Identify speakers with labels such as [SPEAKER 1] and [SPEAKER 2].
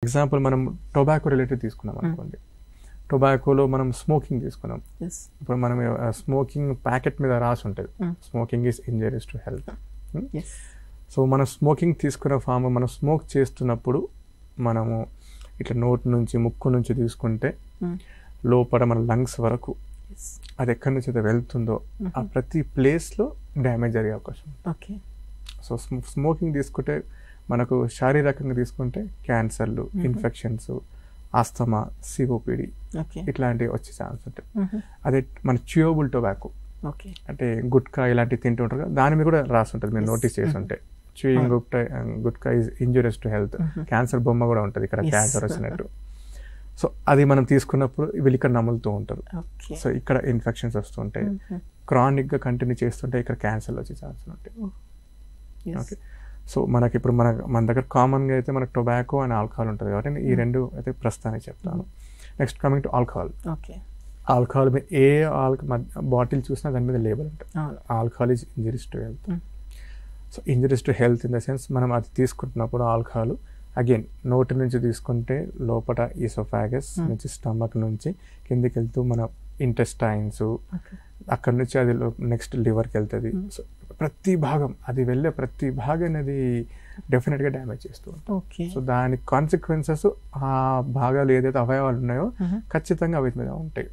[SPEAKER 1] Example మనం tobacco related తీసుకున్నాం అనుకోండి, టొబాకోలో మనం స్మోకింగ్ తీసుకున్నాం. ఇప్పుడు మనం స్మోకింగ్ ప్యాకెట్ మీద రాసి ఉంటుంది, smoking is injuries to health. So మనం స్మోకింగ్ తీసుకున్న ఫామ్ మనం స్మోక్ చేస్తున్నప్పుడు మనము ఇట్లా నోటి నుంచి ముక్కు నుంచి తీసుకుంటే లోపల మన లంగ్స్ వరకు అది ఎక్కడి నుంచి అయితే వెళ్తుందో ఆ ప్రతి ప్లేస్లో డ్యామేజ్ జరిగే అవకాశం ఉంది. సో స్మోకింగ్ తీసుకుంటే మనకు శారీరకంగా తీసుకుంటే క్యాన్సర్లు, ఇన్ఫెక్షన్స్, ఆస్తమా, సిఓపిడి ఇట్లాంటివి వచ్చే ఛాన్స్ ఉంటాయి. అదే మన చ్యూయబుల్ టొబాకో అంటే గుట్కా ఇలాంటివి తింటూ ఉంటారు కదా, దాని మీద కూడా రాసి ఉంటుంది, మీరు నోటీస్ చేసి ఉంటే chewing gutka is injurious to health. Cancer బొమ్మ కూడా ఉంటుంది ఇక్కడ, క్యాన్సర్ వచ్చినట్టు. సో అది మనం తీసుకున్నప్పుడు వీళ్ళు ఇక్కడ నములుతూ ఉంటారు. సో ఇక్కడ ఇన్ఫెక్షన్స్ వస్తుంటాయి, క్రానిక్గా కంటిన్యూ చేస్తుంటే ఇక్కడ క్యాన్సర్లు వచ్చే ఛాన్సెస్ ఉంటాయి. ఓకే, సో మనకి ఇప్పుడు మన దగ్గర కామన్గా అయితే మనకు టొబాకో అండ్ ఆల్కహాల్ ఉంటుంది కాబట్టి నేను ఈ రెండు అయితే ప్రస్తుతానికి చెప్తాను. Next coming to alcohol. Alcohol మీద ఏ బాటిల్ చూసినా దాని మీద లేబుల్ ఉంటుంది, alcohol is injuries to health. So injuries to health in the sense మనం అది తీసుకుంటున్నప్పుడు ఆల్కహాల్ అగైన్ నోటి నుంచి తీసుకుంటే లోపల ఈసోఫాగస్ నుంచి స్టమక్ నుంచి కిందికి వెళ్తూ మన ఇంటెస్టైన్స్, అక్కడ నుంచి అది నెక్స్ట్ లివర్కి వెళ్తుంది. సో ప్రతి భాగం అది వెళ్ళే ప్రతి భాగం అది డెఫినెట్గా డ్యామేజ్ చేస్తూ ఉంటుంది. సో దాని కాన్సిక్వెన్సెస్ ఆ భాగాలు ఏదైతే అవయవాలు ఉన్నాయో ఖచ్చితంగా అవి మీద ఉంటాయి.